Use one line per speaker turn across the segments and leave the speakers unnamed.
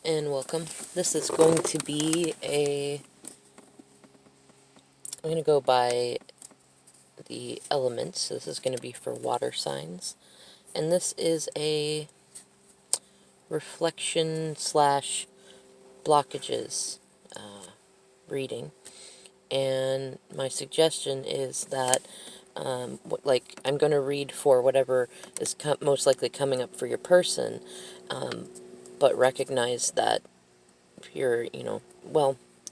Hello and welcome. This is going to be I'm going to go by the elements. This is going to be for water signs. And this is a reflection slash blockages reading. And my suggestion is that, I'm going to read for whatever is most likely coming up for your person, but recognize that if you're,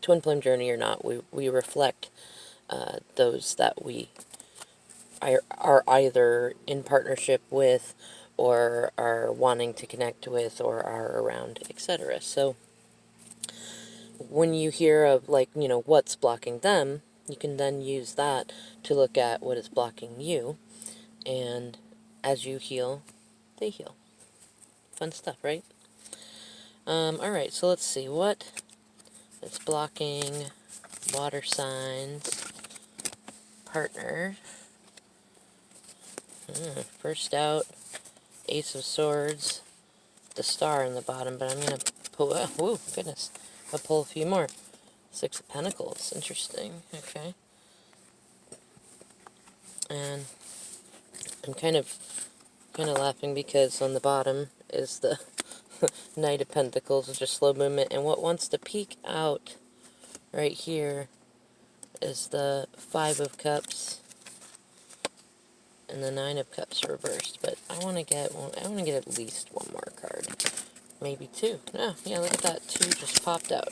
twin flame journey or not, we reflect those that we are either in partnership with or are wanting to connect with or are around, etc. So when you hear of, what's blocking them, you can then use that to look at what is blocking you, and as you heal, they heal. Fun stuff, right? Alright, so let's see, what is blocking water signs, partner. First out, Ace of Swords, the star in the bottom, but I'm going to pull, whoa, goodness, I'll pull a few more. Six of Pentacles, interesting, okay. And I'm kind of laughing because on the bottom is the Knight of Pentacles, which is slow movement, and what wants to peek out right here is the Five of Cups and the Nine of Cups reversed. But I want to get at least one more card, maybe two. Oh, yeah, look at that, two just popped out.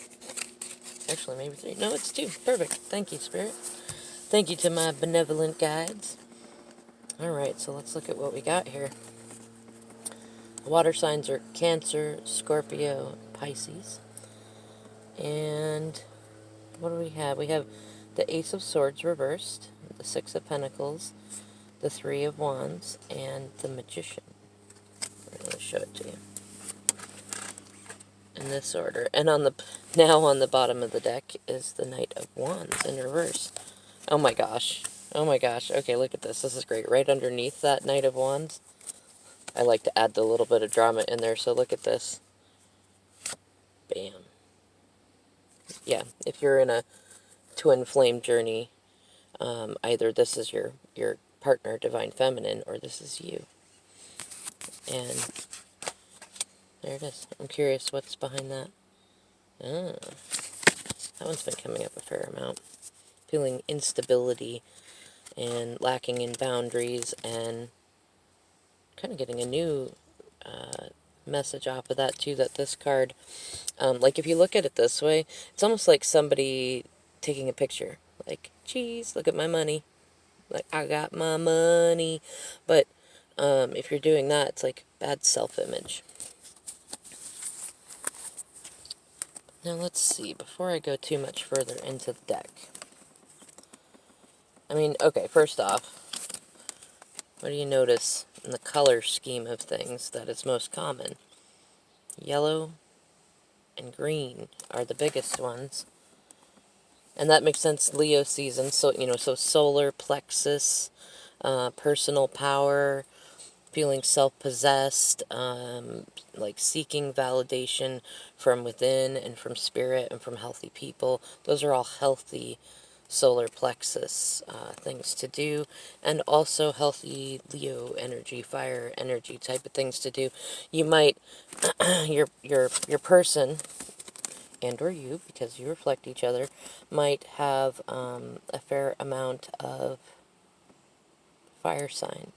Actually, maybe three. No, it's two. Perfect. Thank you, Spirit. Thank you to my benevolent guides. Alright, so let's look at what we got here. Water signs are Cancer, Scorpio, Pisces. And what do we have? We have the Ace of Swords reversed, the Six of Pentacles, the Three of Wands, and the Magician. I'm going to show it to you in this order. And now on the bottom of the deck is the Knight of Wands in reverse. Oh my gosh. Oh my gosh. Okay, look at this. This is great. Right underneath that Knight of Wands, I like to add the little bit of drama in there, so look at this. Bam. Yeah, if you're in a twin flame journey, either this is your partner, Divine Feminine, or this is you. And there it is. I'm curious what's behind that. Ah, that one's been coming up a fair amount. Feeling instability and lacking in boundaries, and kind of getting a new message off of that too, that this card, like if you look at it this way, it's almost like somebody taking a picture, like, geez, look at my money, like, I got my money. But if you're doing that, it's like bad self-image. Now let's see, before I go too much further into the deck, I mean, okay, first off, what do you notice in the color scheme of things that is most common? Yellow and green are the biggest ones. And that makes sense, Leo season, so, so solar plexus, personal power, feeling self-possessed, like seeking validation from within and from spirit and from healthy people. Those are all healthy solar plexus things to do, and also healthy Leo energy, fire energy type of things to do. You might, your person, and or you, because you reflect each other, might have a fair amount of fire sign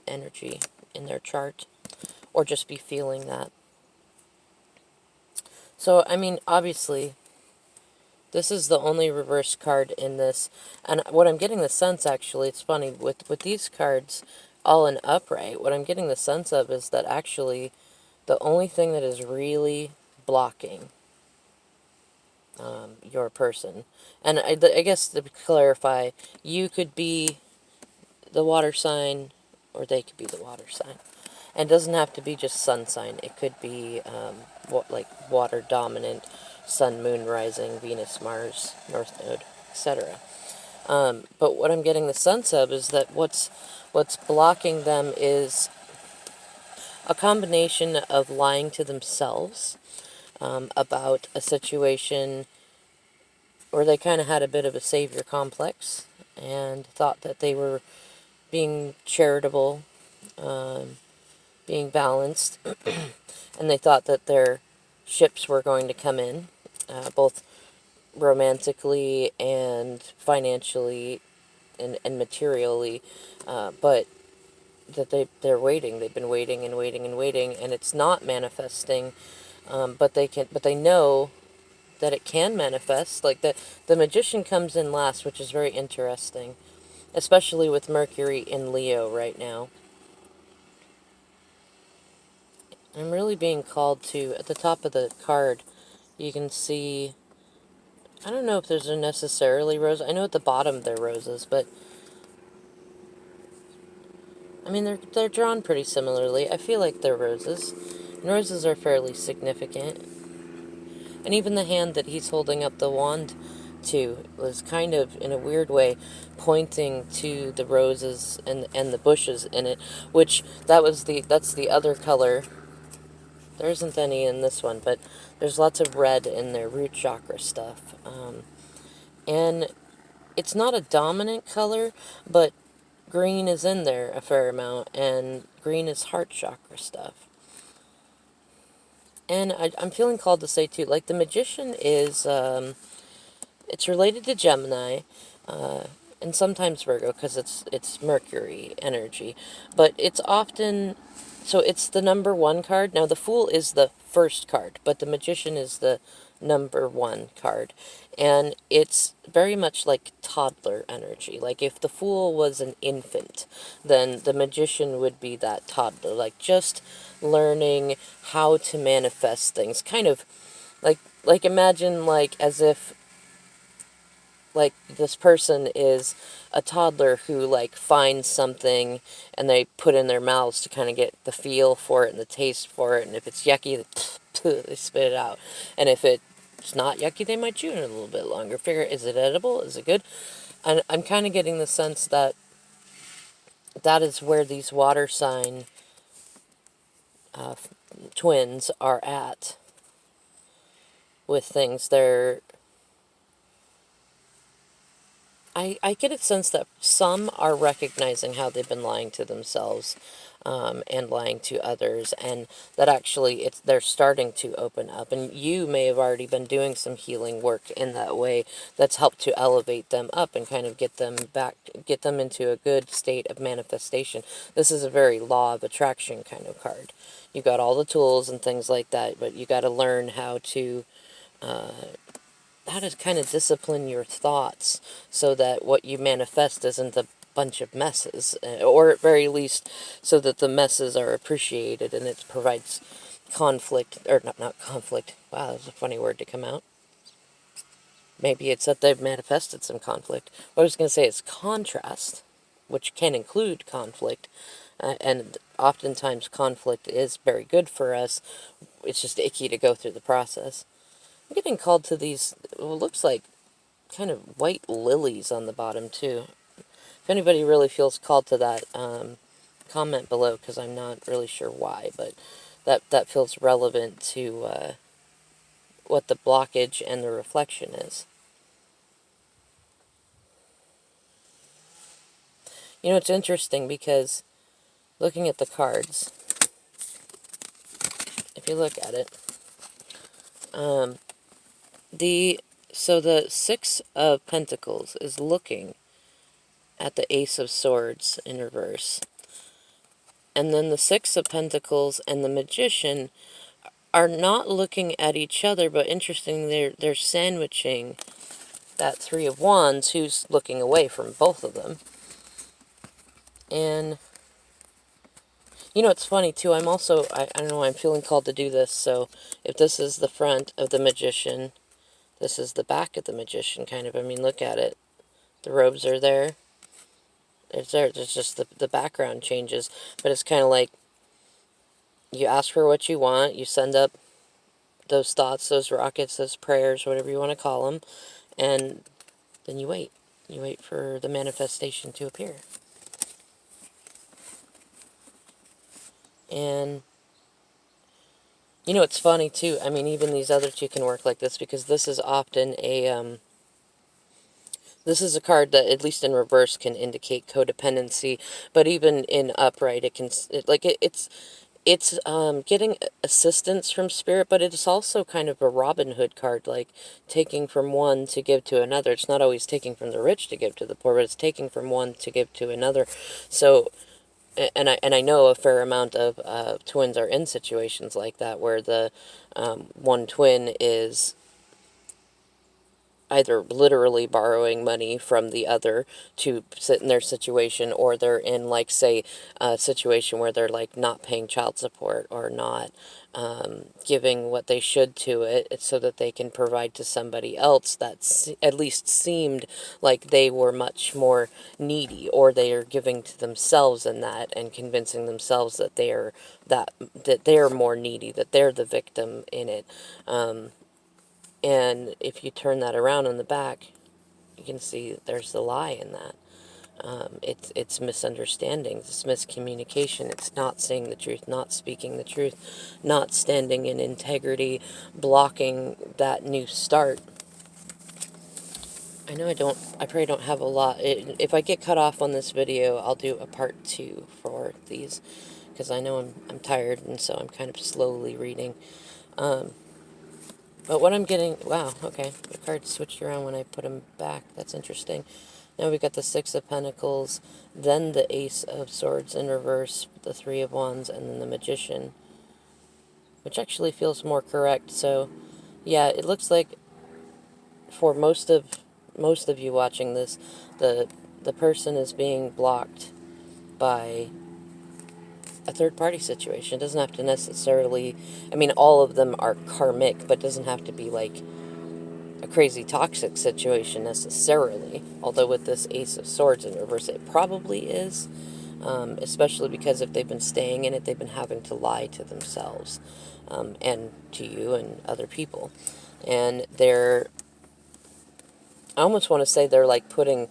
energy in their chart, or just be feeling that. So, I mean, obviously, this is the only reverse card in this, and what I'm getting the sense, actually, it's funny, with these cards all in upright, what I'm getting the sense of is that actually the only thing that is really blocking your person, and I guess to clarify, you could be the water sign, or they could be the water sign. And it doesn't have to be just sun sign. It could be like water dominant, sun, moon, rising, Venus, Mars, North Node, etc. But what I'm getting the sense of is that what's blocking them is a combination of lying to themselves, about a situation where they kind of had a bit of a savior complex and thought that they were being charitable, being balanced, and they thought that their ships were going to come in, both romantically and financially and materially, but that they're waiting. They've been waiting and waiting and waiting, and it's not manifesting. But they know that it can manifest. Like the magician comes in last, which is very interesting, especially with Mercury in Leo right now. I'm really being called to, at the top of the card, you can see, I don't know if there's necessarily roses. I know at the bottom they're roses, but I mean, they're drawn pretty similarly. I feel like they're roses. And roses are fairly significant. And even the hand that he's holding up the wand to was kind of, in a weird way, pointing to the roses and the bushes in it, which that's the other color. There isn't any in this one, but there's lots of red in their root chakra stuff. And it's not a dominant color, but green is in there a fair amount, and green is heart chakra stuff. And I'm feeling called to say, too, like, the magician is, it's related to Gemini, and sometimes Virgo, because it's Mercury energy. But it's often, so it's the number one card. Now, the Fool is the first card, but the Magician is the number one card. And it's very much like toddler energy. Like, if the Fool was an infant, then the Magician would be that toddler. Like, just learning how to manifest things. Kind of like imagine, like, as if, like, this person is a toddler who, like, finds something and they put in their mouths to kind of get the feel for it and the taste for it, and if it's yucky, they spit it out, and if it's not yucky, they might chew it a little bit longer, figure, is it edible, is it good? And I'm kind of getting the sense that that is where these water sign twins are at with things. I get a sense that some are recognizing how they've been lying to themselves, and lying to others, and that actually they're starting to open up. And you may have already been doing some healing work in that way that's helped to elevate them up and kind of get them into a good state of manifestation. This is a very law of attraction kind of card. You got all the tools and things like that, but you got to learn how to kind of discipline your thoughts so that what you manifest isn't a bunch of messes, or at very least so that the messes are appreciated and it provides conflict, or not conflict, wow, that's a funny word to come out. Maybe it's that they've manifested some conflict. What I was going to say is contrast, which can include conflict, and oftentimes conflict is very good for us. It's just icky to go through the process. I'm getting called to these, what looks like kind of white lilies on the bottom, too. If anybody really feels called to that, comment below, because I'm not really sure why, but that feels relevant to what the blockage and the reflection is. You know, it's interesting because looking at the cards, if you look at it, so the Six of Pentacles is looking at the Ace of Swords in reverse. And then the Six of Pentacles and the Magician are not looking at each other, but interestingly, they're sandwiching that Three of Wands, who's looking away from both of them. And, you know, it's funny, too, I'm also, I don't know, I'm feeling called to do this, so if this is the front of the Magician, this is the back of the Magician, kind of. I mean, look at it. The robes are there. There's just the background changes. But it's kind of like, you ask for what you want, you send up those thoughts, those rockets, those prayers, whatever you want to call them, and then you wait. You wait for the manifestation to appear. And You know, it's funny, too. I mean, even these other two can work like this, because this is often a, this is a card that, at least in reverse, can indicate codependency, but even in upright, it can, it's getting assistance from spirit, but it's also kind of a Robin Hood card, like taking from one to give to another. It's not always taking from the rich to give to the poor, but it's taking from one to give to another. So, and I know a fair amount of twins are in situations like that, where the one twin is either literally borrowing money from the other to sit in their situation, or they're in, like, say, a situation where they're, like, not paying child support, or not giving what they should to it, so that they can provide to somebody else that at least seemed like they were much more needy, or they are giving to themselves in that, and convincing themselves that that they're more needy, that they're the victim in it. And if you turn that around on the back, you can see there's the lie in that. It's misunderstandings, it's miscommunication, it's not saying the truth, not speaking the truth, not standing in integrity, blocking that new start. I know I probably don't have a lot. If I get cut off on this video, I'll do a part 2 for these, because I know I'm tired, and so I'm kind of slowly reading. But what I'm getting... Wow, okay. The cards switched around when I put them back. That's interesting. Now we've got the Six of Pentacles, then the Ace of Swords in reverse, the Three of Wands, and then the Magician, which actually feels more correct. So, yeah, it looks like for most of you watching this, the person is being blocked by a third-party situation. It doesn't have to necessarily... I mean, all of them are karmic, but it doesn't have to be, like, a crazy toxic situation necessarily, although with this Ace of Swords in reverse it probably is, especially because if they've been staying in it, they've been having to lie to themselves, and to you and other people, and I almost want to say they're like putting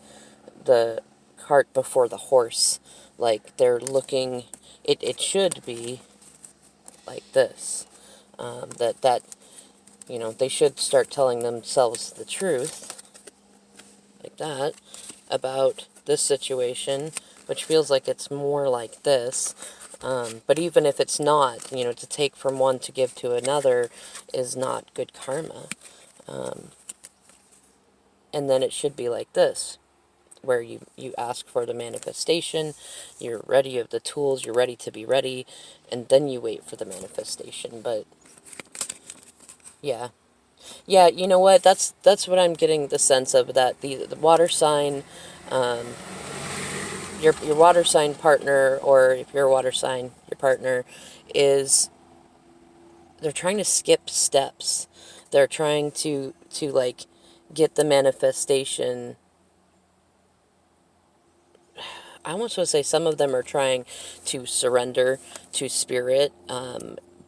the cart before the horse, like they're looking... it should be like this, that you know, they should start telling themselves the truth, like that, about this situation, which feels like it's more like this. But even if it's not, you know, to take from one to give to another is not good karma. And then it should be like this, where you ask for the manifestation, you're ready, you have the tools, you're ready to be ready, and then you wait for the manifestation. But, yeah. Yeah, you know what? That's what I'm getting the sense of, that the water sign, your water sign partner, or if you're a water sign, your partner is... they're trying to skip steps. They're trying to like get the manifestation. I almost want to say some of them are trying to surrender to spirit,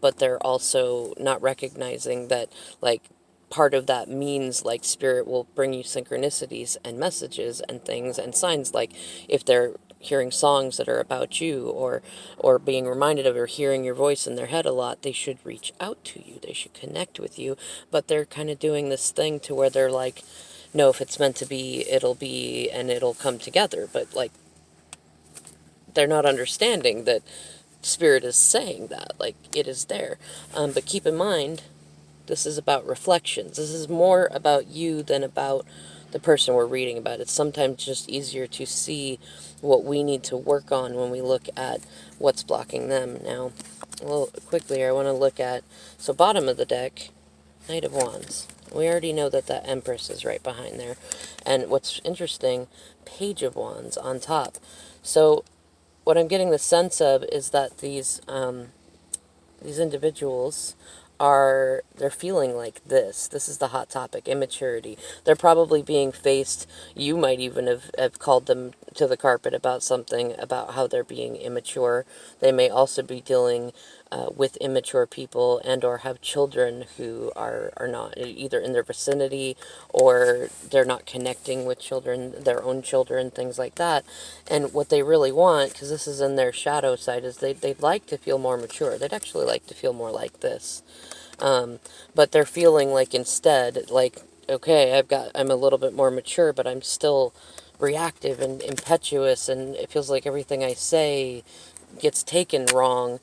but they're also not recognizing that, like, part of that means, like, spirit will bring you synchronicities and messages and things and signs, like if they're hearing songs that are about you, or being reminded of, or hearing your voice in their head a lot, they should reach out to you, they should connect with you. But they're kind of doing this thing to where they're like, no, if it's meant to be, it'll be, and it'll come together. But, like, they're not understanding that spirit is saying that, like, it is there. But keep in mind, this is about reflections. This is more about you than about the person we're reading about. It's sometimes just easier to see what we need to work on when we look at what's blocking them. Now, well, quickly, I want to look at... so bottom of the deck, Knight of Wands. We already know that that Empress is right behind there. And what's interesting, Page of Wands on top. So what I'm getting the sense of is that these individuals they're feeling like this. This is the hot topic, immaturity. They're probably being faced... you might even have called them to the carpet about something, about how they're being immature. They may also be dealing with immature people, and or have children who are not either in their vicinity, or they're not connecting with children, their own children, things like that. And what they really want, because this is in their shadow side, is they'd like to feel more mature. They'd actually like to feel more like this. But they're feeling like, instead, like, okay, I'm a little bit more mature, but I'm still reactive and impetuous, and it feels like everything I say gets taken wrong.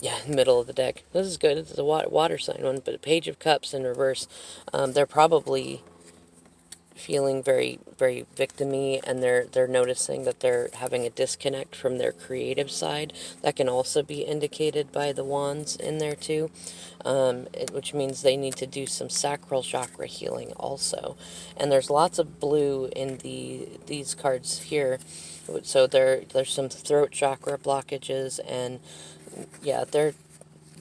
Yeah, middle of the deck. This is good. It's a water sign one, but a Page of Cups in reverse. They're probably feeling very, very victim-y, and they're noticing that they're having a disconnect from their creative side. That can also be indicated by the wands in there too, which means they need to do some sacral chakra healing also. And there's lots of blue in these cards here, so there's some throat chakra blockages, and yeah,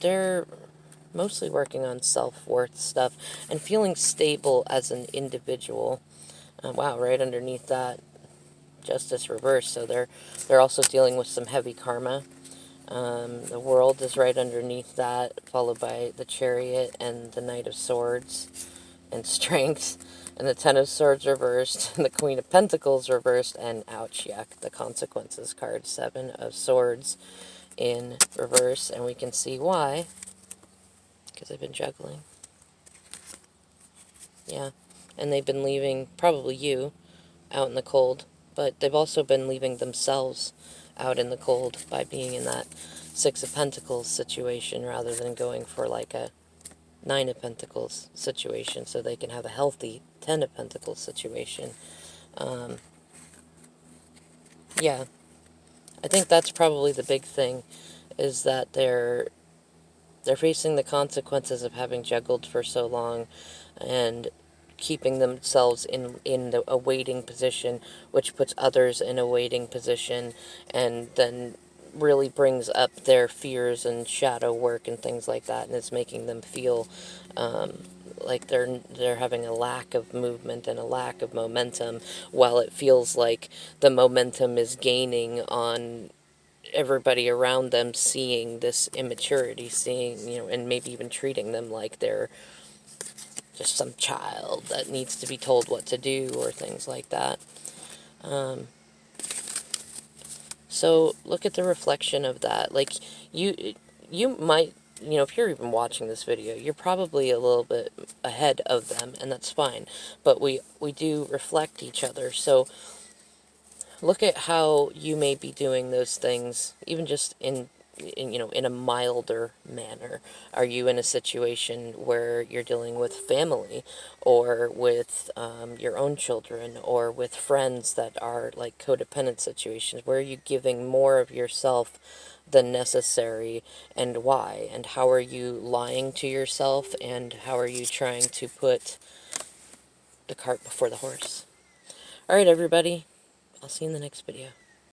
they're mostly working on self-worth stuff and feeling stable as an individual. Wow, right underneath that, Justice reversed. So they're also dealing with some heavy karma. The World is right underneath that, followed by the Chariot and the Knight of Swords and Strength, and the Ten of Swords reversed, and the Queen of Pentacles reversed, and ouch, yuck, the Consequences card, Seven of Swords in reverse, and we can see why, because I've been juggling. Yeah, and they've been leaving, probably you, out in the cold, but they've also been leaving themselves out in the cold by being in that Six of Pentacles situation rather than going for like a Nine of Pentacles situation, so they can have a healthy Ten of Pentacles situation. Yeah, I think that's probably the big thing, is that they're facing the consequences of having juggled for so long and keeping themselves in a waiting position, which puts others in a waiting position, and then really brings up their fears and shadow work and things like that, and it's making them feel like they're having a lack of movement and a lack of momentum, while it feels like the momentum is gaining on everybody around them, seeing this immaturity, seeing, and maybe even treating them like they're just some child that needs to be told what to do or things like that. So look at the reflection of that. Like, you might, if you're even watching this video, you're probably a little bit ahead of them, and that's fine. But we do reflect each other. So look at how you may be doing those things, even just in a milder manner. Are you in a situation where you're dealing with family, or with your own children, or with friends that are like codependent situations? Where are you giving more of yourself than necessary, and why? And how are you lying to yourself, and how are you trying to put the cart before the horse? All right, everybody. I'll see you in the next video.